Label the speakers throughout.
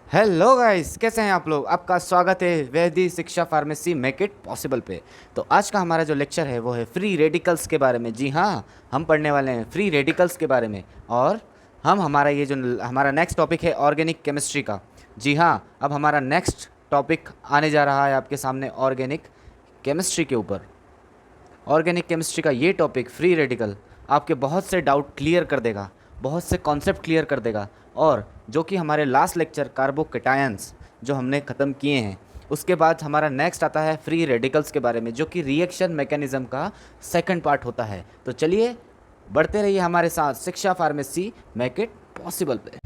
Speaker 1: Hello guys, कैसे हैं आप लोग। आपका स्वागत है वैदिक शिक्षा फार्मेसी मेक इट पॉसिबल पे। तो आज का हमारा जो लेक्चर है वो है फ्री रेडिकल्स के बारे में। जी हाँ, हम पढ़ने वाले हैं फ्री रेडिकल्स के बारे में। और हम हमारा ये जो हमारा नेक्स्ट टॉपिक है ऑर्गेनिक केमिस्ट्री का। जी हाँ, अब हमारा नेक्स्ट टॉपिक आने जा रहा है आपके सामने ऑर्गेनिक केमिस्ट्री के ऊपर। ऑर्गेनिक केमिस्ट्री का ये टॉपिक फ्री रेडिकल आपके बहुत से डाउट क्लियर कर देगा, बहुत से कॉन्सेप्ट क्लियर कर देगा। और जो कि हमारे लास्ट लेक्चर कार्बोकेटायंस जो हमने ख़त्म किए हैं, उसके बाद हमारा नेक्स्ट आता है फ्री रेडिकल्स के बारे में, जो कि रिएक्शन मैकेनिज़्म का सेकंड पार्ट होता है। तो चलिए बढ़ते रहिए हमारे साथ शिक्षा फार्मेसी मेक इट पॉसिबल पे।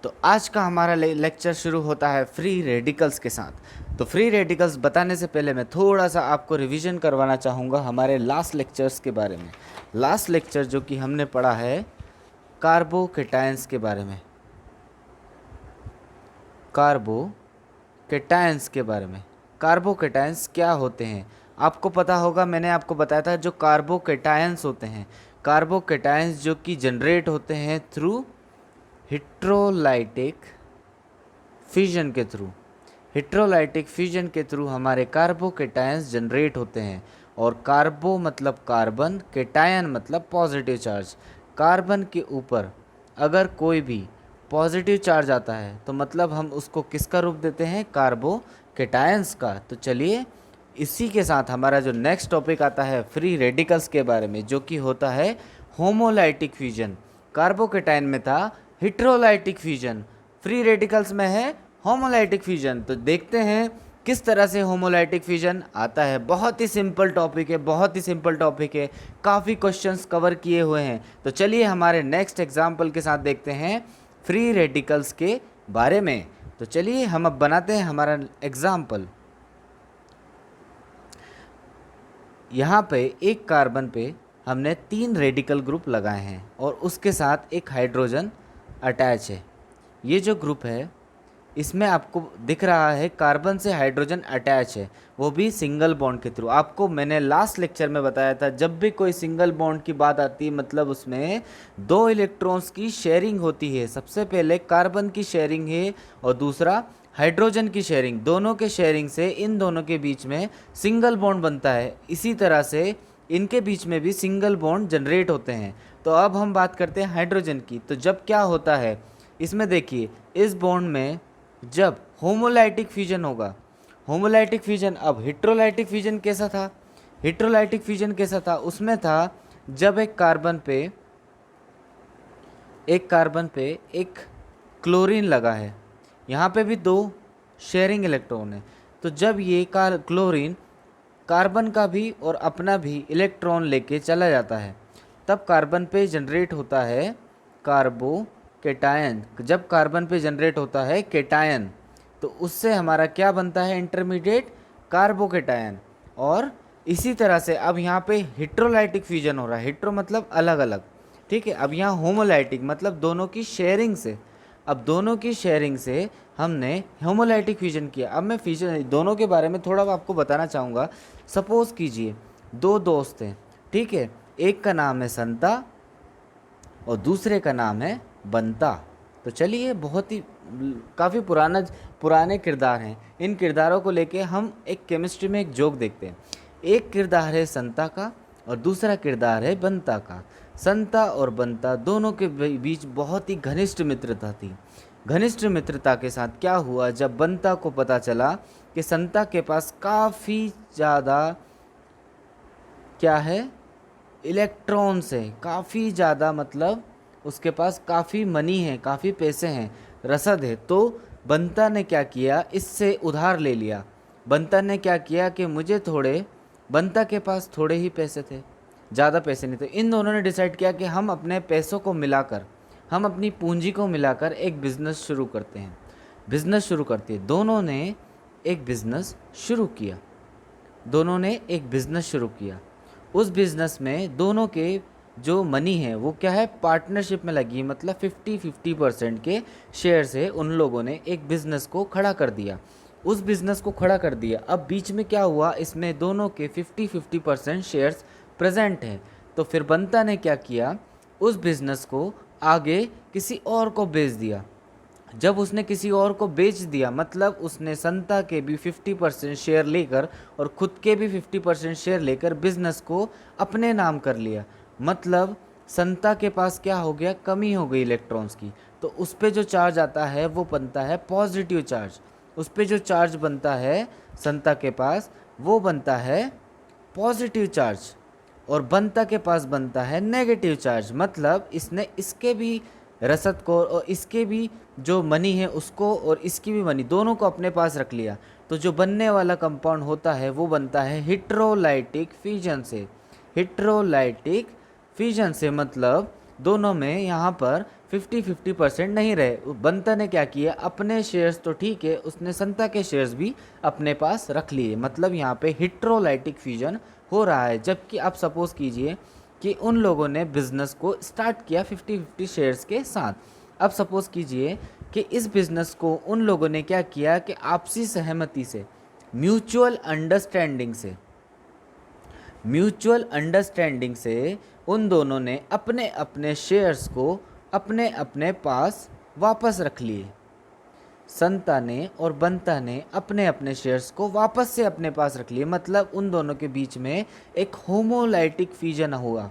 Speaker 1: तो आज का हमारा लेक्चर शुरू होता है फ्री रेडिकल्स के साथ। तो फ्री रेडिकल्स बताने से पहले मैं थोड़ा सा आपको रिवीजन करवाना चाहूँगा हमारे लास्ट लेक्चर्स के बारे में। लास्ट लेक्चर जो कि हमने पढ़ा है कार्बोकेटायंस के बारे में, कार्बोकेटायंस के बारे में। कार्बोकेटायंस क्या होते हैं आपको पता होगा, मैंने आपको बताया था। जो कार्बोकेटायंस होते हैं, कार्बोकेटायंस जो कि जनरेट होते हैं थ्रू हिट्रोलाइटिक फ्यूजन के थ्रू। हिट्रोलाइटिक फ्यूजन के थ्रू हमारे कार्बोकेटायंस जनरेट होते हैं। और कार्बो मतलब कार्बन, केटायन मतलब पॉजिटिव चार्ज। कार्बन के ऊपर अगर कोई भी पॉजिटिव चार्ज आता है तो मतलब हम उसको किसका रूप देते हैं, कार्बोकेटायंस का। तो चलिए इसी के साथ हमारा जो नेक्स्ट टॉपिक आता है फ्री रेडिकल्स के बारे में, जो कि होता है होमोलाइटिक फ्यूजन। कार्बोकेटायन में था हिट्रोलाइटिक फ्यूजन, फ्री रेडिकल्स में है होमोलाइटिक फ्यूजन। तो देखते हैं किस तरह से होमोलाइटिक फ्यूजन आता है। बहुत ही सिंपल टॉपिक है, बहुत ही सिंपल टॉपिक है, काफ़ी क्वेश्चंस कवर किए हुए हैं। तो चलिए हमारे नेक्स्ट एग्जाम्पल के साथ देखते हैं फ्री रेडिकल्स के बारे में। तो चलिए हम अब बनाते हैं हमारा एग्जाम्पल। यहाँ पे एक कार्बन पे हमने 3 रेडिकल ग्रुप लगाए हैं और उसके साथ एक हाइड्रोजन अटैच है। ये जो ग्रुप है इसमें आपको दिख रहा है कार्बन से हाइड्रोजन अटैच है, वो भी सिंगल बॉन्ड के थ्रू। आपको मैंने लास्ट लेक्चर में बताया था जब भी कोई सिंगल बॉन्ड की बात आती है मतलब उसमें 2 इलेक्ट्रॉन्स की शेयरिंग होती है। सबसे पहले कार्बन की शेयरिंग है और दूसरा हाइड्रोजन की शेयरिंग। दोनों के शेयरिंग से इन दोनों के बीच में सिंगल बॉन्ड बनता है। इसी तरह से इनके बीच में भी सिंगल बॉन्ड जनरेट होते हैं। तो अब हम बात करते हैं हाइड्रोजन की। तो जब क्या होता है इसमें देखिए, इस बॉन्ड में जब होमोलाइटिक फ्यूजन होगा, होमोलाइटिक फ्यूजन। अब हिट्रोलाइटिक फ्यूजन कैसा था, हिट्रोलाइटिक फ्यूजन कैसा था, उसमें था जब एक कार्बन पे एक क्लोरीन लगा है, यहाँ पे भी 2 शेयरिंग इलेक्ट्रॉन है। तो जब ये क्लोरीन कार्बन का भी और अपना भी इलेक्ट्रॉन लेके चला जाता है तब कार्बन पे जनरेट होता है कार्बोकेटायन। जब कार्बन पे जनरेट होता है केटायन तो उससे हमारा क्या बनता है, इंटरमीडिएट कार्बोकेटायन। और इसी तरह से अब यहाँ पे हिट्रोलाइटिक फ्यूजन हो रहा है। हिट्रो मतलब अलग अलग, ठीक है। अब यहाँ होमोलाइटिक मतलब दोनों की शेयरिंग से। अब दोनों की शेयरिंग से हमने होमोलाइटिक फ्यूजन किया। अब मैं फ्यूजन दोनों के बारे में थोड़ा आपको बताना चाहूँगा। सपोज़ कीजिए 2 दोस्त हैं, ठीक है। एक का नाम है संता और दूसरे का नाम है बंता। तो चलिए बहुत ही काफ़ी पुराने किरदार हैं। इन किरदारों को लेके हम एक केमिस्ट्री में एक जोक देखते हैं। एक किरदार है संता का और दूसरा किरदार है बंता का। संता और बंता दोनों के बीच बहुत ही घनिष्ठ मित्रता थी। घनिष्ठ मित्रता के साथ क्या हुआ, जब बंता को पता चला कि संता के पास काफ़ी ज़्यादा क्या है, इलेक्ट्रॉन्स है, काफ़ी ज़्यादा मतलब उसके पास काफ़ी मनी है, काफ़ी पैसे हैं, रसद है। तो बंता ने क्या किया, इससे उधार ले लिया। बंता ने क्या किया कि बंता के पास थोड़े ही पैसे थे, ज़्यादा पैसे नहीं थे। इन दोनों ने डिसाइड किया कि हम अपने पैसों को मिलाकर, हम अपनी पूंजी को मिलाकर एक बिज़नेस शुरू करते हैं। बिज़नेस शुरू करते हैं। दोनों ने एक बिज़नेस शुरू किया। उस बिज़नेस में दोनों के जो मनी है वो क्या है, पार्टनरशिप में लगी है, मतलब 50-50% के शेयर से उन लोगों ने एक बिजनेस को खड़ा कर दिया, उस बिजनेस को खड़ा कर दिया। अब बीच में क्या हुआ, इसमें दोनों के 50-50% शेयर्स प्रेजेंट हैं। तो फिर बंता ने क्या किया, उस बिजनेस को आगे किसी और को बेच दिया। जब उसने किसी और को बेच दिया, मतलब उसने संता के भी 50% शेयर लेकर और खुद के भी 50% शेयर लेकर बिजनेस को अपने नाम कर लिया। मतलब संता के पास क्या हो गया, कमी हो गई इलेक्ट्रॉन्स की। तो उस पे जो चार्ज आता है वो बनता है पॉजिटिव चार्ज। उस पे जो चार्ज बनता है संता के पास वो बनता है पॉजिटिव चार्ज, और बंता के पास बनता है नेगेटिव चार्ज। मतलब इसने इसके भी रसद को और इसके भी जो मनी है उसको और इसकी भी मनी दोनों को अपने पास रख लिया। तो जो बनने वाला कंपाउंड होता है वो बनता है हिट्रोलाइटिक फ्यूजन से। हिट्रोलाइटिक फ्यूजन से मतलब दोनों में यहाँ पर 50-50% नहीं रहे। बंता ने क्या किया, अपने शेयर्स तो ठीक है, उसने संता के शेयर्स भी अपने पास रख लिए। मतलब यहाँ पे हिट्रोलाइटिक फ्यूजन हो रहा है। जबकि आप सपोज कीजिए कि उन लोगों ने बिजनेस को स्टार्ट किया 50-50 शेयर्स के साथ। अब सपोज कीजिए कि इस बिजनेस को उन लोगों ने क्या किया कि आपसी सहमति से, म्यूचुअल अंडरस्टैंडिंग से उन दोनों ने अपने अपने शेयर्स को अपने अपने पास वापस रख लिए। संता ने और बंता ने अपने अपने शेयर्स को वापस से अपने पास रख लिए। मतलब उन दोनों के बीच में एक होमोलाइटिक फ्यूजन हुआ।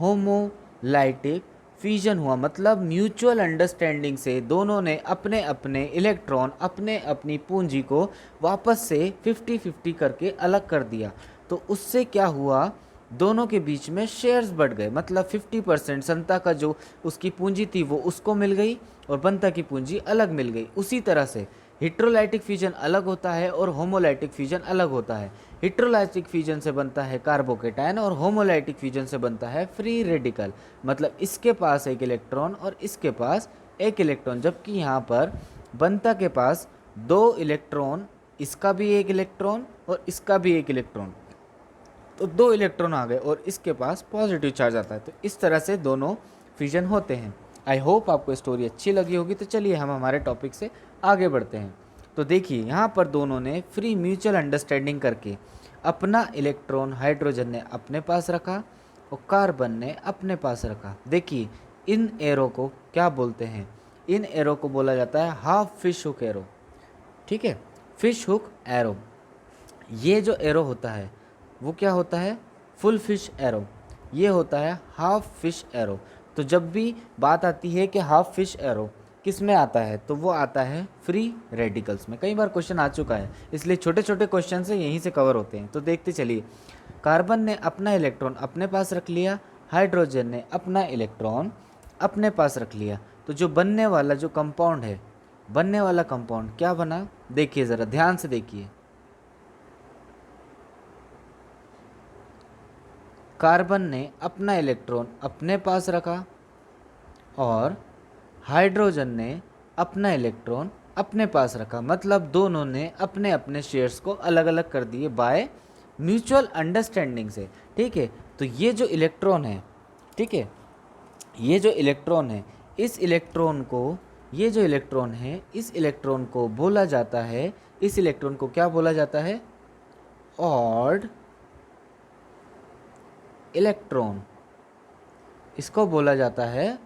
Speaker 1: होमोलाइटिक फ्यूजन हुआ मतलब म्यूचुअल अंडरस्टैंडिंग से दोनों ने अपने अपने इलेक्ट्रॉन, अपने अपनी पूंजी को वापस से 50-50 करके अलग कर दिया। तो उससे क्या हुआ, दोनों के बीच में शेयर्स बढ़ गए। मतलब 50% संता का जो उसकी पूंजी थी वो उसको मिल गई और बंता की पूंजी अलग मिल गई। उसी तरह से हिट्रोलाइटिक फ्यूजन अलग होता है और होमोलाइटिक फ्यूजन अलग होता है। हिट्रोलाइटिक फ्यूजन से बनता है कार्बोकेटायन और होमोलाइटिक फ्यूजन से बनता है फ्री रेडिकल। मतलब इसके पास एक इलेक्ट्रॉन और इसके पास एक इलेक्ट्रॉन, जबकि यहाँ पर बंता के पास 2 इलेक्ट्रॉन, इसका भी एक इलेक्ट्रॉन और इसका भी एक इलेक्ट्रॉन, तो 2 इलेक्ट्रॉन आ गए और इसके पास पॉजिटिव चार्ज आता है। तो इस तरह से दोनों फ्यूजन होते हैं। आई होप आपको स्टोरी अच्छी लगी होगी। तो चलिए हम हमारे टॉपिक से आगे बढ़ते हैं। तो देखिए यहाँ पर दोनों ने फ्री म्यूचुअल अंडरस्टैंडिंग करके अपना इलेक्ट्रॉन हाइड्रोजन ने अपने पास रखा और कार्बन ने अपने पास रखा। देखिए इन एरो को क्या बोलते हैं, इन एरो को बोला जाता है हाफ फिश हुक एरो। ठीक है, फिश हुक एरो। ये जो एरो होता है वो क्या होता है, फुल फिश एरो। ये होता है हाफ फिश एरो। तो जब भी बात आती है कि हाफ फिश एरो किस में आता है, तो वो आता है फ्री रेडिकल्स में। कई बार क्वेश्चन आ चुका है, इसलिए छोटे छोटे क्वेश्चन से यहीं से कवर होते हैं। तो देखते चलिए, कार्बन ने अपना इलेक्ट्रॉन अपने पास रख लिया, हाइड्रोजन ने अपना इलेक्ट्रॉन अपने पास रख लिया। तो जो बनने वाला जो कंपाउंड है, बनने वाला कंपाउंड क्या बना, देखिए ज़रा ध्यान से देखिए। कार्बन ने अपना इलेक्ट्रॉन अपने पास रखा और हाइड्रोजन ने अपना इलेक्ट्रॉन अपने पास रखा। मतलब दोनों ने अपने अपने शेयर्स को अलग अलग कर दिए बाय म्यूचुअल अंडरस्टैंडिंग से। ठीक है, तो ये जो इलेक्ट्रॉन है, ठीक है, ये जो इलेक्ट्रॉन है, इस इलेक्ट्रॉन को, ये जो इलेक्ट्रॉन है इस इलेक्ट्रॉन को बोला जाता है, इस इलेक्ट्रॉन को क्या बोला जाता है, ऑड इलेक्ट्रॉन। इसको बोला जाता है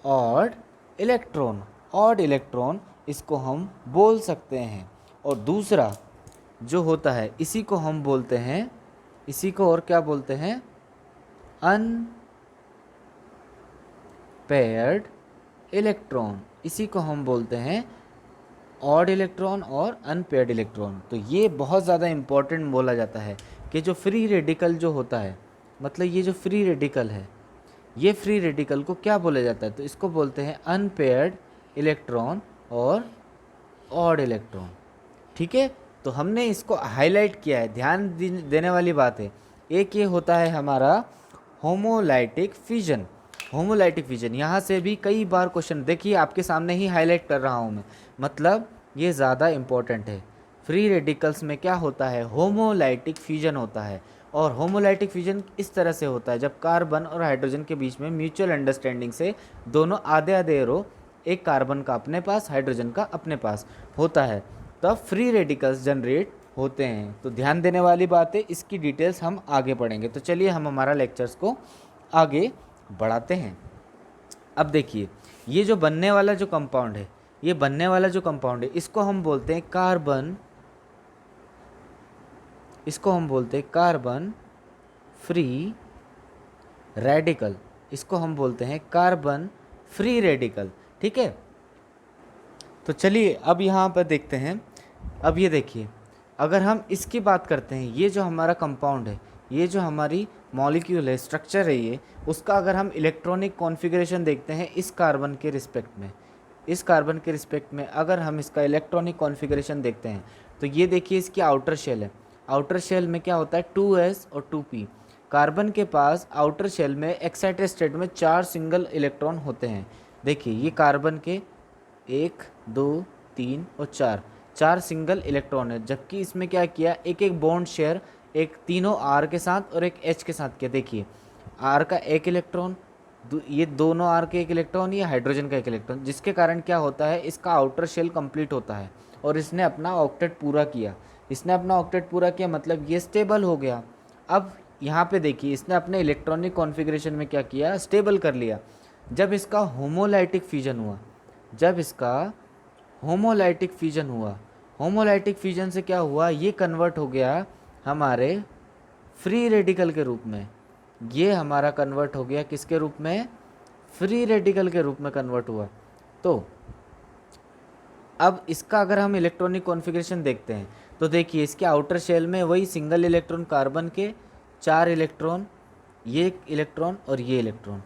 Speaker 1: ऑड इलेक्ट्रॉन। ऑड इलेक्ट्रॉन इसको हम बोल सकते हैं। और दूसरा जो होता है इसी को हम बोलते हैं, इसी को और क्या बोलते हैं, अनपेयर्ड इलेक्ट्रॉन। इसी को हम बोलते हैं ऑड इलेक्ट्रॉन और अनपेयर्ड इलेक्ट्रॉन। तो ये बहुत ज़्यादा इम्पॉर्टेंट बोला जाता है कि जो फ्री रेडिकल जो होता है, मतलब ये जो फ्री रेडिकल है, ये फ्री रेडिकल को क्या बोला जाता है, तो इसको बोलते हैं अनपेयर्ड इलेक्ट्रॉन और ऑड इलेक्ट्रॉन। ठीक है, तो हमने इसको हाईलाइट किया है, ध्यान देने वाली बात है। एक ये होता है हमारा होमोलाइटिक फ्यूजन। होमोलाइटिक फ्यूजन यहाँ से भी कई बार क्वेश्चन, देखिए आपके सामने ही हाईलाइट कर रहा हूँ मैं, मतलब ये ज़्यादा इम्पोर्टेंट है। फ्री रेडिकल्स में क्या होता है, होमोलाइटिक फ्यूजन होता है। और होमोलाइटिक फ्यूजन इस तरह से होता है जब कार्बन और हाइड्रोजन के बीच में म्यूचुअल अंडरस्टैंडिंग से दोनों आधे आधे एरो, एक कार्बन का अपने पास हाइड्रोजन का अपने पास होता है, तब फ्री रेडिकल्स जनरेट होते हैं। तो ध्यान देने वाली बात है, इसकी डिटेल्स हम आगे पढ़ेंगे। तो चलिए हम हमारा लेक्चर्स को आगे बढ़ाते हैं। अब देखिए, ये जो बनने वाला जो कंपाउंड है, ये बनने वाला जो कंपाउंड है, इसको हम बोलते हैं कार्बन, इसको हम बोलते हैं कार्बन फ्री रेडिकल, इसको हम बोलते हैं कार्बन फ्री रेडिकल। ठीक है, तो चलिए अब यहाँ पर देखते हैं। अब ये देखिए, अगर हम इसकी बात करते हैं, ये जो हमारा कंपाउंड है, ये जो हमारी मॉलिक्यूल है, स्ट्रक्चर है ये, उसका अगर हम इलेक्ट्रॉनिक कॉन्फ़िगरेशन देखते हैं इस कार्बन के रिस्पेक्ट में, इस कार्बन के रिस्पेक्ट में अगर हम इसका इलेक्ट्रॉनिक कॉन्फ़िगरेशन देखते हैं, तो ये देखिए इसकी आउटर शेल है। आउटर शेल में क्या होता है, 2s और 2p। कार्बन के पास आउटर शेल में एक्साइटेड स्टेट में 4 सिंगल इलेक्ट्रॉन होते हैं। देखिए ये कार्बन के 1 2 3 और 4 सिंगल इलेक्ट्रॉन है, जबकि इसमें क्या किया, एक एक बॉन्ड शेयर एक तीनों आर के साथ और एक एच के साथ किया। देखिए आर का एक इलेक्ट्रॉन, ये दोनों आर के एक इलेक्ट्रॉन, ये हाइड्रोजन का एक इलेक्ट्रॉन, जिसके कारण क्या होता है, इसका आउटर शेल कंप्लीट होता है और इसने अपना ऑक्टेट पूरा किया। इसने अपना ऑक्टेट पूरा किया मतलब ये स्टेबल हो गया। अब यहाँ पे देखिए, इसने अपने इलेक्ट्रॉनिक कॉन्फ़िगरेशन में क्या किया, स्टेबल कर लिया। जब इसका होमोलाइटिक फ्यूजन हुआ, जब इसका होमोलाइटिक फ्यूजन हुआ, होमोलाइटिक फ्यूजन से क्या हुआ, ये कन्वर्ट हो गया हमारे फ्री रेडिकल के रूप में। ये हमारा कन्वर्ट हो गया किसके रूप में, फ्री रेडिकल के रूप में कन्वर्ट हुआ। तो अब इसका अगर हम इलेक्ट्रॉनिक कॉन्फ़िगरेशन देखते हैं, तो देखिए इसके आउटर शेल में वही सिंगल इलेक्ट्रॉन कार्बन के 4 इलेक्ट्रॉन, ये इलेक्ट्रॉन और ये इलेक्ट्रॉन,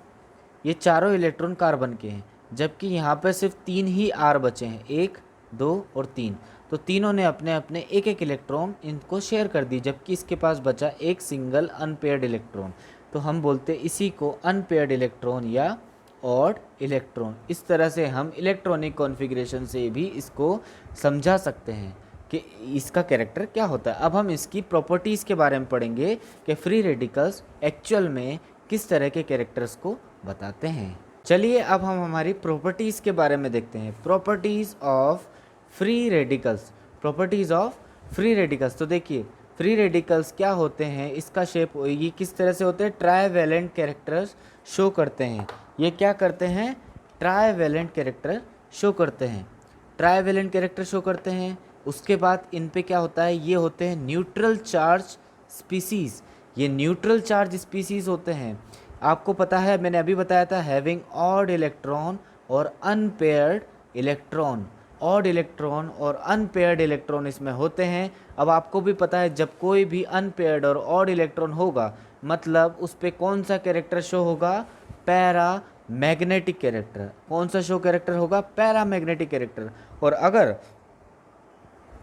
Speaker 1: ये चारों इलेक्ट्रॉन कार्बन के हैं, जबकि यहाँ पर सिर्फ 3 ही आर बचे हैं, 1 2 और 3। तो तीनों ने अपने अपने एक एक इलेक्ट्रॉन इनको शेयर कर दी, जबकि इसके पास बचा एक सिंगल अनपेयर्ड इलेक्ट्रॉन। तो हम बोलते हैं इसी को अनपेयर्ड इलेक्ट्रॉन या ऑड इलेक्ट्रॉन। इस तरह से हम इलेक्ट्रॉनिक कॉन्फ़िगरेशन से भी इसको समझा सकते हैं कि इसका कैरेक्टर क्या होता है। अब हम इसकी प्रॉपर्टीज़ के बारे में पढ़ेंगे कि फ्री रेडिकल्स एक्चुअल में किस तरह के कैरेक्टर्स को बताते हैं। चलिए अब हम हमारी प्रॉपर्टीज़ के बारे में देखते हैं। Properties of free radicals, properties of free radicals. तो देखिए फ्री रेडिकल्स क्या होते हैं, इसका शेप ये किस तरह से होते हैं, ट्राईवैलेंट कैरेक्टर्स शो करते हैं। ये क्या करते हैं, ट्राईवैलेंट कैरेक्टर शो करते हैं, ट्राईवैलेंट कैरेक्टर शो करते हैं। उसके बाद इन पे क्या होता है, ये होते हैं न्यूट्रल चार्ज स्पीसीज़। ये न्यूट्रल चार्ज स्पीसीज़ होते हैं। आपको पता है, मैंने अभी बताया था, हैविंग ऑड इलेक्ट्रॉन और अनपेयर्ड इलेक्ट्रॉन, ऑड इलेक्ट्रॉन और अनपेयर्ड इलेक्ट्रॉन इसमें होते हैं। अब आपको भी पता है, जब कोई भी अनपेयर्ड और ऑड इलेक्ट्रॉन होगा मतलब उस पर कौन सा कैरेक्टर शो होगा, पैरा मैग्नेटिक कैरेक्टर। कौन सा शो कैरेक्टर होगा, पैरा मैग्नेटिक कैरेक्टर। और अगर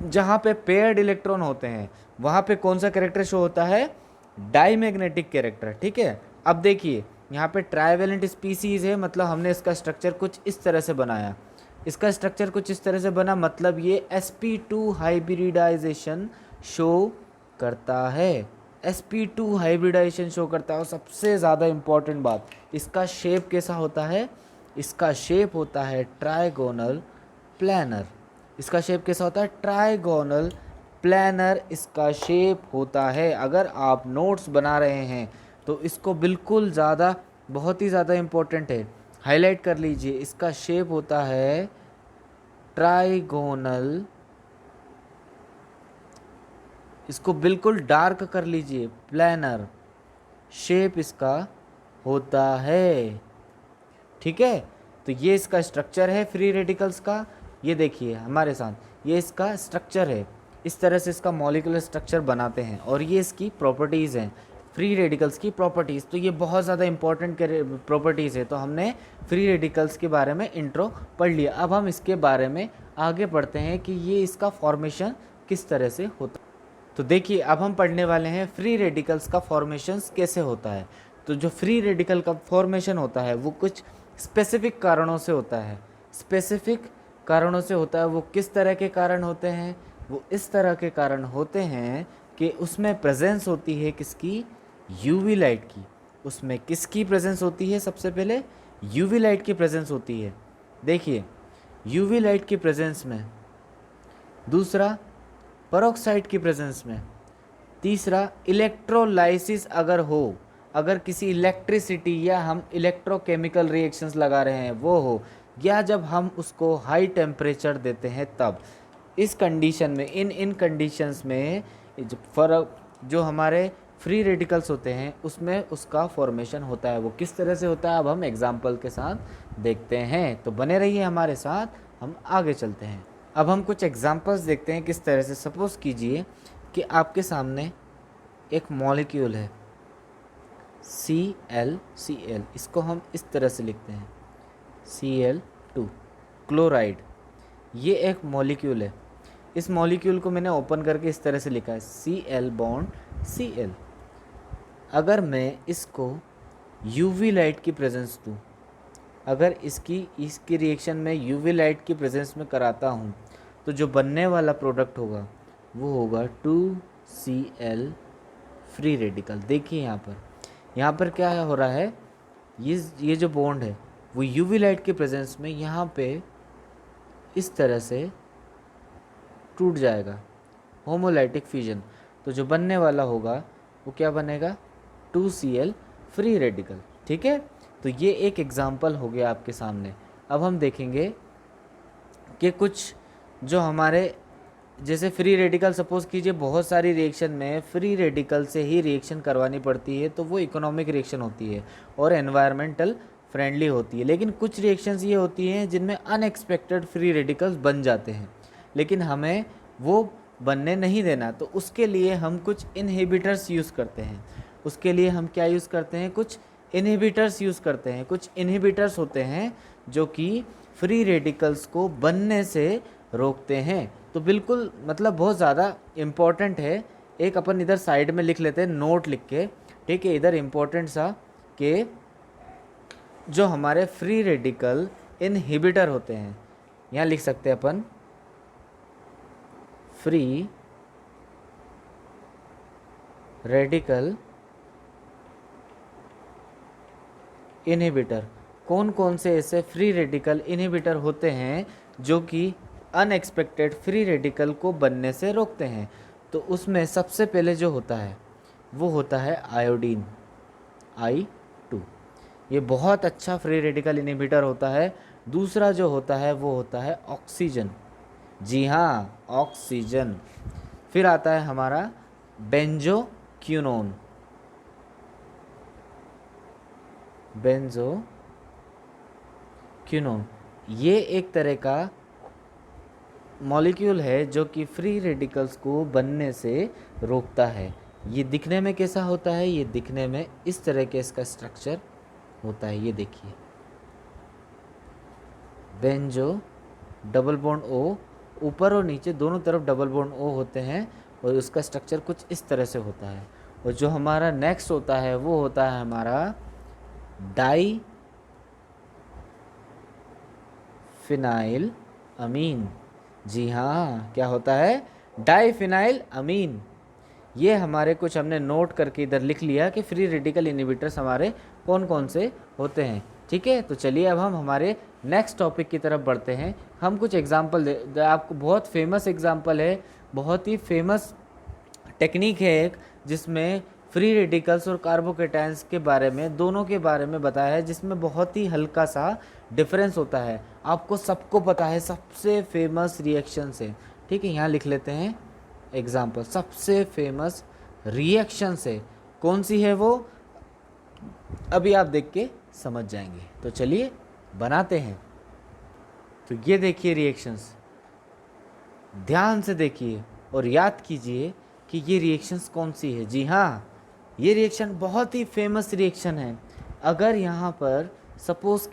Speaker 1: जहाँ पे पेयर्ड इलेक्ट्रॉन होते हैं वहाँ पे कौन सा कैरेक्टर शो होता है, डाईमैग्नेटिक कैरेक्टर। ठीक है, अब देखिए यहाँ पे ट्राईवैलेंट स्पीसीज़ है, मतलब हमने इसका स्ट्रक्चर कुछ इस तरह से बनाया, इसका स्ट्रक्चर कुछ इस तरह से बना, मतलब ये sp2 हाइब्रिडाइजेशन शो करता है, sp2 हाइब्रिडाइजेशन शो करता है। और सबसे ज़्यादा इम्पॉर्टेंट बात, इसका शेप कैसा होता है, इसका शेप होता है ट्राइगोनल प्लैनर। इसका शेप कैसा होता है, ट्राइगोनल प्लैनर इसका शेप होता है। अगर आप नोट्स बना रहे हैं तो इसको बिल्कुल ज़्यादा, बहुत ही ज़्यादा इम्पोर्टेंट है, हाईलाइट कर लीजिए। इसका शेप होता है ट्राइगोनल, इसको बिल्कुल डार्क कर लीजिए, प्लैनर शेप इसका होता है। ठीक है, तो ये इसका स्ट्रक्चर है फ्री रेडिकल्स का। ये देखिए हमारे साथ, ये इसका स्ट्रक्चर है, इस तरह से इसका मॉलिक्यूलर स्ट्रक्चर बनाते हैं। और ये इसकी प्रॉपर्टीज़ हैं, फ्री रेडिकल्स की प्रॉपर्टीज़। तो ये बहुत ज़्यादा इंपॉर्टेंट प्रॉपर्टीज़ है। तो हमने फ्री रेडिकल्स के बारे में इंट्रो पढ़ लिया। अब हम इसके बारे में आगे पढ़ते हैं कि ये इसका फॉर्मेशन किस तरह से होता है। तो देखिए अब हम पढ़ने वाले हैं फ्री रेडिकल्स का फॉर्मेशन कैसे होता है। तो जो फ्री रेडिकल का फॉर्मेशन होता है वो कुछ स्पेसिफिक कारणों से होता है, स्पेसिफिक कारणों से होता है। वो किस तरह के कारण होते हैं, वो इस तरह के कारण होते हैं कि उसमें प्रेजेंस होती है किसकी, यूवी लाइट की। उसमें किसकी प्रेजेंस होती है, सबसे पहले यूवी लाइट की प्रेजेंस होती है। देखिए यूवी लाइट की प्रेजेंस में, दूसरा पेरोक्साइड की प्रेजेंस में, तीसरा इलेक्ट्रोलाइसिस अगर हो, अगर किसी इलेक्ट्रिसिटी या हम इलेक्ट्रोकेमिकल रिएक्शंस लगा रहे हैं वो हो, या जब हम उसको हाई टेम्परेचर देते हैं तब। इस कंडीशन में, इन कंडीशंस में फर्क जो हमारे फ्री रेडिकल्स होते हैं उसमें उसका फॉर्मेशन होता है। वो किस तरह से होता है अब हम एग्जाम्पल के साथ देखते हैं, तो बने रहिए हमारे साथ, हम आगे चलते हैं। अब हम कुछ एग्जाम्पल्स देखते हैं किस तरह से। सपोज़ कीजिए कि आपके सामने एक मॉलिक्यूल है Cl, इसको हम इस तरह से लिखते हैं Cl2 क्लोराइड। ये एक मॉलिक्यूल है। इस मॉलिक्यूल को मैंने ओपन करके इस तरह से लिखा है Cl बॉन्ड Cl। अगर मैं इसको यूवी लाइट की प्रेजेंस दूँ, अगर इसकी रिएक्शन में यूवी लाइट की प्रेजेंस में कराता हूँ, तो जो बनने वाला प्रोडक्ट होगा वो होगा 2Cl फ्री रेडिकल। देखिए यहाँ पर क्या हो रहा है, ये जो बॉन्ड है वो यूवी लाइट की प्रेजेंस में यहाँ पे इस तरह से टूट जाएगा, होमोलाइटिक फ्यूजन। तो जो बनने वाला होगा वो क्या बनेगा, 2Cl फ्री रेडिकल। ठीक है, तो ये एक एग्जाम्पल हो गया आपके सामने। अब हम देखेंगे कि कुछ जो हमारे जैसे फ्री रेडिकल, सपोज कीजिए बहुत सारी रिएक्शन में फ्री रेडिकल से ही रिएक्शन करवानी पड़ती है, तो वो इकोनॉमिक रिएक्शन होती है और एनवायरमेंटल फ्रेंडली होती है। लेकिन कुछ रिएक्शंस ये होती हैं जिनमें अनएक्सपेक्टेड फ्री रेडिकल्स बन जाते हैं, लेकिन हमें वो बनने नहीं देना, तो उसके लिए हम कुछ इनहिबिटर्स यूज़ करते हैं। उसके लिए हम क्या यूज़ करते हैं, कुछ इनहिबिटर्स यूज़ करते हैं। कुछ इनहिबिटर्स होते हैं जो कि फ्री रेडिकल्स को बनने से रोकते हैं। तो बिल्कुल मतलब बहुत ज़्यादा इम्पॉर्टेंट है। एक अपन इधर साइड में लिख लेते हैं नोट लिख के, ठीक है, इधर इम्पोर्टेंट सा कि जो हमारे फ्री रेडिकल इनहिबिटर होते हैं, यहाँ लिख सकते हैं अपन फ्री रेडिकल इनहिबिटर। कौन कौन से ऐसे फ्री रेडिकल इनहिबिटर होते हैं जो कि अनएक्सपेक्टेड फ्री रेडिकल को बनने से रोकते हैं? तो उसमें सबसे पहले जो होता है वो होता है आयोडीन, I2। ये बहुत अच्छा फ्री रेडिकल इनहिबिटर होता है। दूसरा जो होता है वो होता है ऑक्सीजन, जी हाँ ऑक्सीजन। फिर आता है हमारा बेंजोक्विनोन, ये एक तरह का मॉलिक्यूल है जो कि फ्री रेडिकल्स को बनने से रोकता है। ये दिखने में कैसा होता है, ये दिखने में इस तरह के इसका स्ट्रक्चर होता है। ये देखिए बेंजो डबल बॉन्ड O, ऊपर और नीचे दोनों तरफ डबल बॉन्ड O होते हैं और उसका स्ट्रक्चर कुछ इस तरह से होता है। और जो हमारा नेक्स्ट होता है वो होता है हमारा डाई फिनाइल अमीन। जी हाँ, क्या होता है, डाईफिनाइल अमीन। ये हमारे कुछ हमने नोट करके इधर लिख लिया कि फ्री रेडिकल इनहिबिटर्स हमारे कौन कौन से होते हैं। ठीक है, तो चलिए अब हम हमारे नेक्स्ट टॉपिक की तरफ बढ़ते हैं। हम कुछ एग्जांपल आपको बहुत फेमस एग्जांपल है, बहुत ही फेमस टेक्निक है एक, जिसमें फ्री रेडिकल्स और कार्बोकेटायंस के बारे में, दोनों के बारे में बताया है, जिसमें बहुत ही हल्का सा डिफरेंस होता है। आपको सबको पता है सबसे फेमस रिएक्शन से, ठीक है, यहाँ लिख लेते हैं एग्जाम्पल। सबसे फेमस रिएक्शन से कौन सी है वो, अभी आप देख के समझ जाएंगे। तो चलिए बनाते हैं। तो ये देखिए रिएक्शंस, ध्यान से देखिए और याद कीजिए कि ये रिएक्शंस कौन सी है। जी हाँ, ये रिएक्शन बहुत ही फेमस रिएक्शन है। अगर यहाँ पर सपोज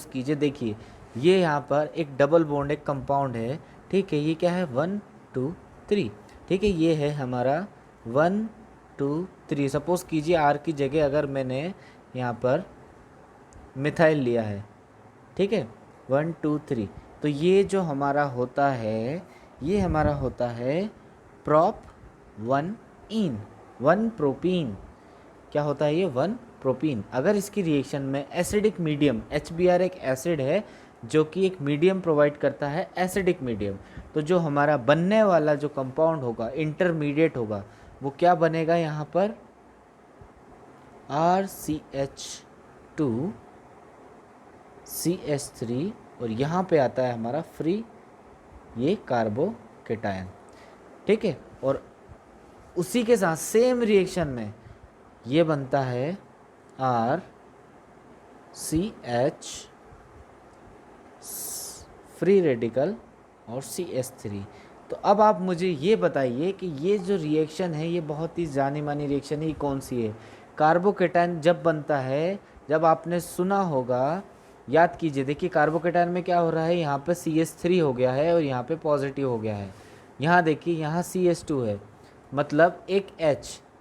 Speaker 1: कीजिए, देखिए ये यहाँ पर एक डबल बॉन्ड एक कंपाउंड है, ठीक है, ये क्या है 1 2 3, ठीक है, ये है हमारा 1 2 3। सपोज कीजिए R की जगह अगर मैंने यहाँ पर मिथाइल लिया है, ठीक है, 1 2 3, तो ये जो हमारा होता है ये हमारा होता है प्रोप 1 इन 1 प्रोपीन। क्या होता है ये 1 प्रोपीन। अगर इसकी रिएक्शन में एसिडिक मीडियम, HBr एक एसिड है जो कि एक मीडियम प्रोवाइड करता है, एसिडिक मीडियम, तो जो हमारा बनने वाला जो कंपाउंड होगा, इंटरमीडिएट होगा, वो क्या बनेगा यहाँ पर RCH2 CH3 और यहाँ पे आता है हमारा फ्री ये कार्बोकेटायन। ठीक है, और उसी के साथ सेम रिएक्शन में ये बनता है RCH फ्री रेडिकल और CH3। तो अब आप मुझे ये बताइए कि ये जो रिएक्शन है ये बहुत ही जानी मानी रिएक्शन है, ये कौन सी है। कार्बोकेटायन जब बनता है, जब आपने सुना होगा, याद कीजिए, देखिए कार्बोकेटायन में क्या हो रहा है, यहाँ पे CH3 हो गया है और यहाँ पे पॉजिटिव हो गया है। यहाँ देखिए यहाँ CH2 है, मतलब एक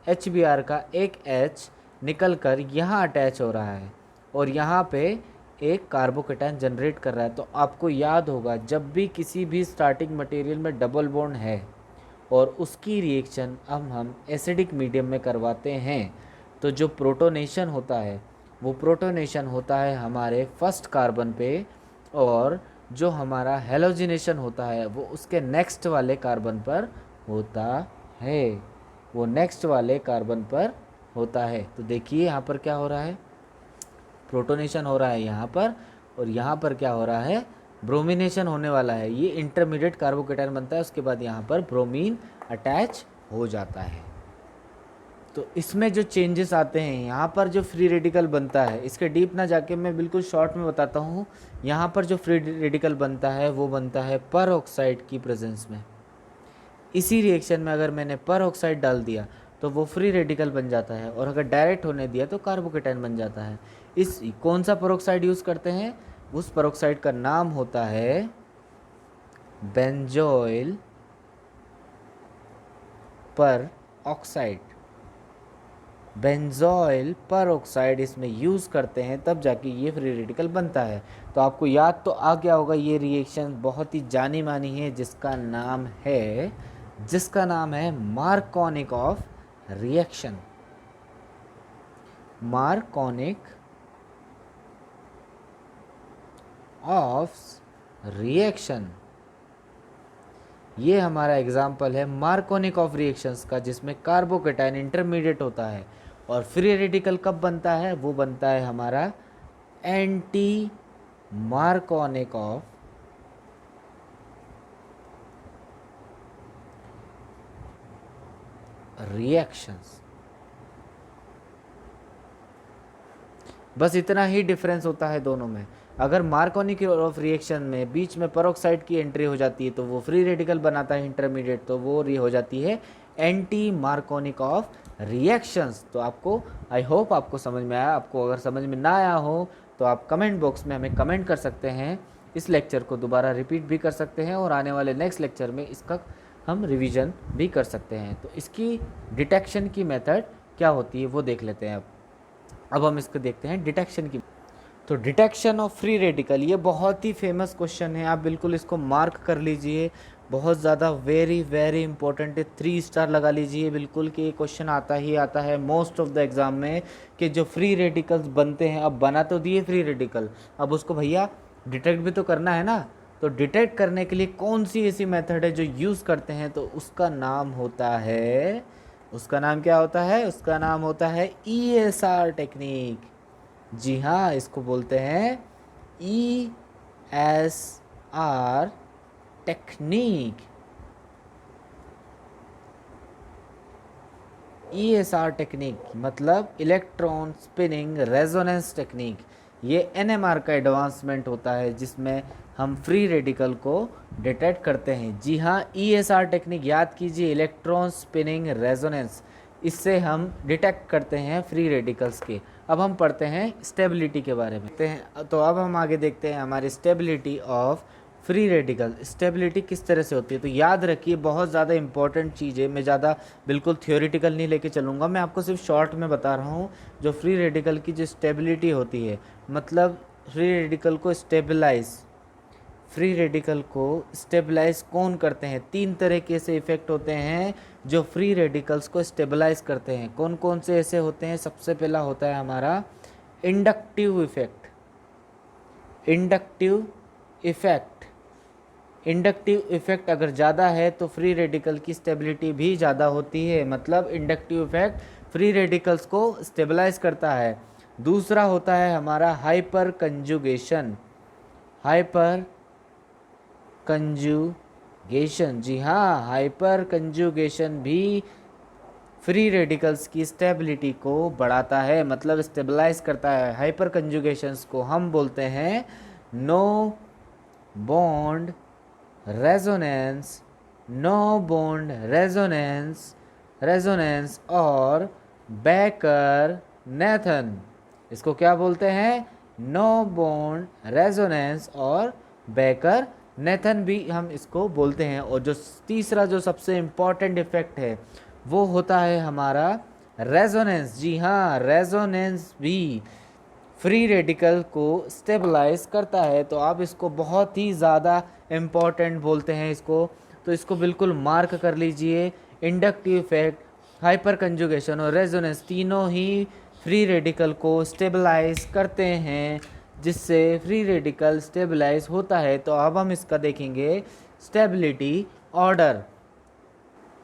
Speaker 1: HBr का एक H निकल कर यहाँ अटैच हो रहा है और यहाँ पे एक कार्बोकेटायन जनरेट कर रहा है। तो आपको याद होगा जब भी किसी भी स्टार्टिंग मटेरियल में डबल बॉन्ड है और उसकी रिएक्शन हम एसिडिक मीडियम में करवाते हैं, तो जो प्रोटोनेशन होता है वो प्रोटोनेशन होता है हमारे फर्स्ट कार्बन पे, और जो हमारा हेलोजिनेशन होता है वो उसके नेक्स्ट वाले कार्बन पर होता है, वो नेक्स्ट वाले कार्बन पर होता है। तो देखिए यहाँ पर क्या हो रहा है, प्रोटोनेशन हो रहा है यहाँ पर, और यहाँ पर क्या हो रहा है, ब्रोमिनेशन होने वाला है। ये इंटरमीडिएट कार्बोकेटायन बनता है, उसके बाद यहाँ पर ब्रोमीन अटैच हो जाता है। तो इसमें जो चेंजेस आते हैं, यहाँ पर जो फ्री रेडिकल बनता है, इसके डीप ना जाके मैं बिल्कुल शॉर्ट में बताता हूँ। यहाँ पर जो फ्री रेडिकल बनता है वो बनता है पर ऑक्साइड की प्रेजेंस में। इसी रिएक्शन में अगर मैंने पर ऑक्साइड डाल दिया तो वो फ्री रेडिकल बन जाता है, और अगर डायरेक्ट होने दिया तो कार्बोकेटायन बन जाता है। इस कौन सा पेरोक्साइड यूज़ करते हैं, उस पेरोक्साइड का नाम होता है बेंजोइल पर ऑक्साइड। बेंजोइल पर ऑक्साइड इसमें यूज़ करते हैं, तब जाके ये फ्री रेडिकल बनता है। तो आपको याद तो आ गया होगा, ये रिएक्शन बहुत ही जानी मानी है जिसका नाम है मार्कोनिकॉफ रिएक्शन। मार्कोनिक ऑफ रिएक्शन, ये हमारा एग्जाम्पल है मार्कोनिक ऑफ रिएक्शंस का, जिसमें कार्बोकेटायन इंटरमीडिएट होता है। और फ्री रेडिकल कब बनता है, वो बनता है हमारा एंटी मार्कोनिक ऑफ रिएक्शंस। बस इतना ही डिफरेंस होता है दोनों में। अगर मार्कोनिक ऑफ रिएक्शन में बीच में पेरोक्साइड की एंट्री हो जाती है तो वो फ्री रेडिकल बनाता है इंटरमीडिएट, तो वो हो जाती है एंटी मार्कोनिक ऑफ रिएक्शंस। तो आपको, आई होप आपको समझ में आया। आपको अगर समझ में ना आया हो तो आप कमेंट बॉक्स में हमें कमेंट कर सकते हैं। इस लेक्चर को दोबारा रिपीट भी कर सकते हैं और आने वाले नेक्स्ट लेक्चर में इसका हम रिवीजन भी कर सकते हैं। तो इसकी डिटेक्शन की मेथड क्या होती है वो देख लेते हैं। अब हम इसको देखते हैं डिटेक्शन की। तो डिटेक्शन ऑफ फ्री रेडिकल, ये बहुत ही फेमस क्वेश्चन है, आप बिल्कुल इसको मार्क कर लीजिए। बहुत ज़्यादा वेरी वेरी इंपॉर्टेंट है, 3 स्टार लगा लीजिए बिल्कुल कि ये क्वेश्चन आता ही आता है मोस्ट ऑफ द एग्ज़ाम में, कि जो फ्री रेडिकल्स बनते हैं, अब बना तो दिए फ्री रेडिकल, अब उसको भैया डिटेक्ट भी तो करना है ना। तो डिटेक्ट करने के लिए कौन सी ऐसी मेथड है जो यूज़ करते हैं, तो उसका नाम होता है, उसका नाम क्या होता है, उसका नाम होता है ESR टेक्निक। जी हाँ, इसको बोलते हैं ESR टेक्निक। ESR टेक्निक मतलब इलेक्ट्रॉन स्पिनिंग रेजोनेंस टेक्निक। ये NMR का एडवांसमेंट होता है जिसमें हम फ्री रेडिकल को डिटेक्ट करते हैं। जी हाँ, ESR टेक्निक याद कीजिए, इलेक्ट्रॉन स्पिनिंग रेजोनेंस, इससे हम डिटेक्ट करते हैं फ्री रेडिकल्स के। अब हम पढ़ते हैं स्टेबिलिटी के बारे में। तो अब हम आगे देखते हैं हमारी stability of free radical. Stability किस तरह से होती है, तो याद रखिए बहुत ज़्यादा इंपॉर्टेंट चीज़ है। मैं ज़्यादा बिल्कुल थियोरिटिकल नहीं लेके चलूँगा, मैं आपको सिर्फ शॉर्ट में बता रहा हूँ। जो फ्री रेडिकल की जो स्टेबिलिटी होती है, मतलब फ्री रेडिकल को स्टेबलाइज, फ्री रेडिकल को स्टेबलाइज कौन करते हैं? 3 तरीके से इफेक्ट होते हैं जो फ्री रेडिकल्स को स्टेबलाइज करते हैं। कौन कौन से ऐसे होते हैं? सबसे पहला होता है हमारा inductive effect. Inductive effect, inductive effect अगर ज़्यादा है तो फ्री रेडिकल की स्टेबिलिटी भी ज़्यादा होती है, मतलब इंडक्टिव इफेक्ट फ्री रेडिकल्स को स्टेबलाइज करता है। दूसरा होता है हमारा हाइपर कंजुगेशन। हाइपर कंजुगेशन, जी हाँ, हाइपर कंजुगेशन भी फ्री रेडिकल्स की स्टेबिलिटी को बढ़ाता है, मतलब स्टेबलाइज करता है। हाइपर कंजुगेशंस को हम बोलते हैं no bond resonance, no bond resonance और बेकर नेथन। इसको क्या बोलते हैं? नो बॉन्ड रेजोनेंस और बेकर नेथन भी हम इसको बोलते हैं। और जो तीसरा जो सबसे इम्पॉर्टेंट इफेक्ट है वो होता है हमारा रेजोनेंस। जी हाँ, रेजोनेंस भी फ्री रेडिकल को स्टेबलाइज करता है। तो आप इसको बहुत ही ज़्यादा इम्पॉर्टेंट बोलते हैं इसको, तो इसको बिल्कुल मार्क कर लीजिए। इंडक्टिव इफेक्ट, हाइपर कंजुगेशन और रेजोनेंस तीनों ही फ्री रेडिकल को स्टेबलाइज करते हैं, जिससे फ्री रेडिकल स्टेबलाइज होता है। तो अब हम इसका देखेंगे स्टेबिलिटी ऑर्डर।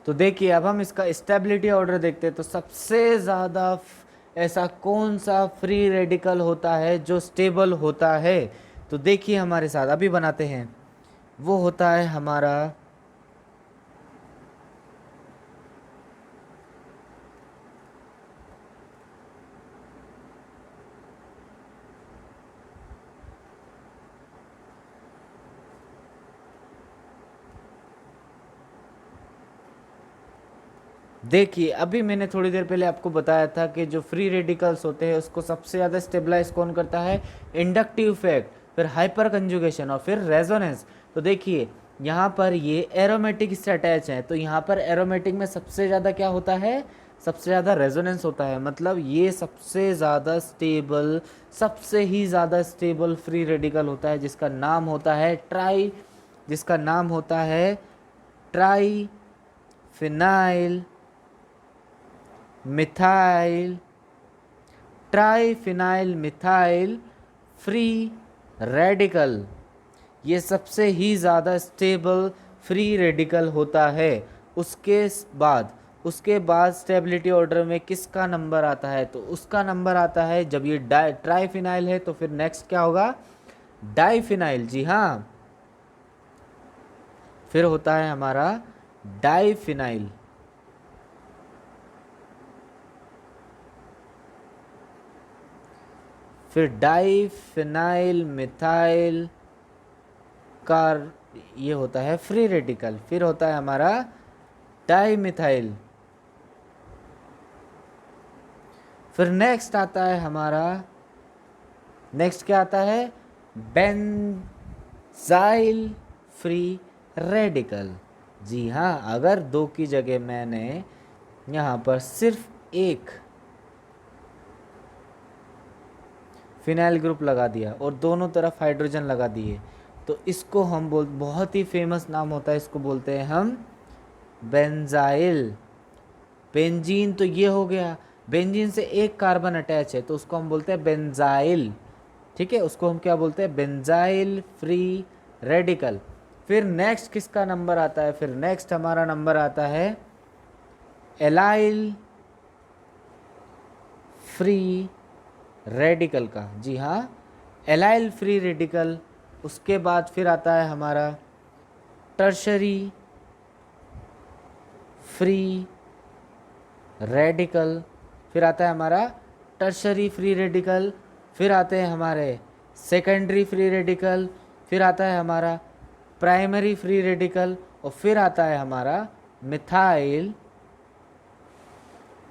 Speaker 1: तो देखिए अब हम इसका स्टेबिलिटी ऑर्डर देखते हैं। तो सबसे ज़्यादा ऐसा कौन सा फ्री रेडिकल होता है जो स्टेबल होता है? तो देखिए हमारे साथ, अभी बनाते हैं। वो होता है हमारा देखिए अभी मैंने थोड़ी देर पहले आपको बताया था कि जो फ्री रेडिकल्स होते हैं उसको सबसे ज़्यादा स्टेबलाइज कौन करता है? इंडक्टिव इफेक्ट, फिर हाइपर कंजुगेशन और फिर रेजोनेंस। तो देखिए यहाँ पर ये एरोमेटिक से अटैच है, तो यहाँ पर एरोमेटिक में सबसे ज़्यादा क्या होता है? सबसे ज़्यादा रेजोनेंस होता है, मतलब ये सबसे ज़्यादा स्टेबल, सबसे ही ज़्यादा स्टेबल फ्री रेडिकल होता है, जिसका नाम होता है try phenyl methyl, triphenyl methyl free radical. ये सबसे ही ज़्यादा स्टेबल फ्री रेडिकल होता है। उसके बाद स्टेबिलिटी ऑर्डर में किसका नंबर आता है? तो उसका नंबर आता है, जब ये ट्राइफिनाइल है तो फिर नेक्स्ट क्या होगा? डाइफिनाइल। जी हाँ, फिर होता है हमारा डाइफिनाइल। फिर डाइफिनाइल मिथाइल का ये होता है फ्री रेडिकल। फिर होता है हमारा डाइमिथाइल। फिर नेक्स्ट आता है हमारा, नेक्स्ट क्या आता है? Benzyl free radical. जी हाँ, अगर 2 की जगह मैंने यहाँ पर सिर्फ एक फिनाइल ग्रुप लगा दिया और दोनों तरफ हाइड्रोजन लगा दिए, तो इसको हम बहुत ही फेमस नाम होता है, इसको बोलते हैं हम बेंजाइल। बेंजीन तो ये हो गया, बेंजीन से एक कार्बन अटैच है तो उसको हम बोलते हैं बेंजाइल। ठीक है, उसको हम क्या बोलते हैं? Benzyl free radical. फिर नेक्स्ट किसका नंबर आता है? फिर नेक्स्ट हमारा नंबर आता है एलाइल फ्री रेडिकल का। जी हाँ, एलाइल फ्री रेडिकल। उसके बाद फिर आता है हमारा टर्शरी फ्री रेडिकल। फिर आता है हमारा टर्शरी फ्री रेडिकल। फिर आते हैं हमारे सेकेंडरी फ्री रेडिकल। फिर आता है हमारा प्राइमरी फ्री रेडिकल और फिर आता है हमारा मिथाइल।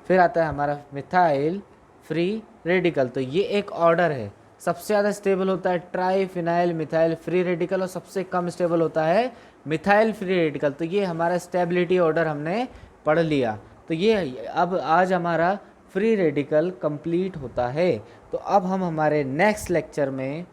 Speaker 1: फिर आता है हमारा मिथाइल फ्री रेडिकल। तो ये एक ऑर्डर है। सबसे ज़्यादा स्टेबल होता है ट्राइफिनाइल मिथाइल फ्री रेडिकल और सबसे कम स्टेबल होता है मिथाइल फ्री रेडिकल। तो ये हमारा स्टेबिलिटी ऑर्डर हमने पढ़ लिया। तो ये अब आज हमारा फ्री रेडिकल कंप्लीट होता है। तो अब हम हमारे नेक्स्ट लेक्चर में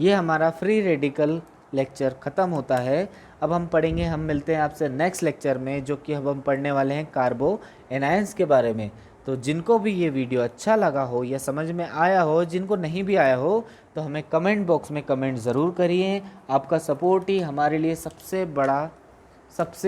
Speaker 1: ये हमारा फ्री रेडिकल लेक्चर ख़त्म होता है। अब हम पढ़ेंगे, हम मिलते हैं आपसे नेक्स्ट लेक्चर में, जो कि अब हम पढ़ने वाले हैं कार्बो एनायंस के बारे में। तो जिनको भी ये वीडियो अच्छा लगा हो या समझ में आया हो, जिनको नहीं भी आया हो, तो हमें कमेंट बॉक्स में कमेंट ज़रूर करिए। आपका सपोर्ट ही हमारे लिए सबसे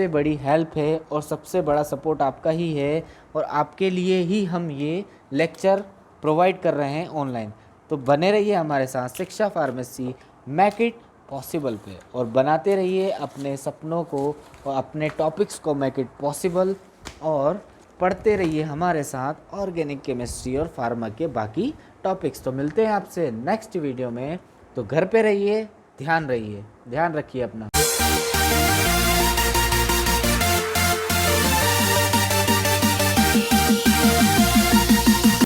Speaker 1: बड़ी हेल्प है और सबसे बड़ा सपोर्ट आपका ही है, और आपके लिए ही हम ये लेक्चर प्रोवाइड कर रहे हैं ऑनलाइन। तो बने रहिए हमारे साथ शिक्षा फार्मेसी मेक इट पॉसिबल पे, और बनाते रहिए अपने सपनों को और अपने टॉपिक्स को मेक इट पॉसिबल, और पढ़ते रहिए हमारे साथ ऑर्गेनिक केमिस्ट्री और फार्मा के बाकी टॉपिक्स। तो मिलते हैं आपसे नेक्स्ट वीडियो में। तो घर पे रहिए, ध्यान रखिए अपना।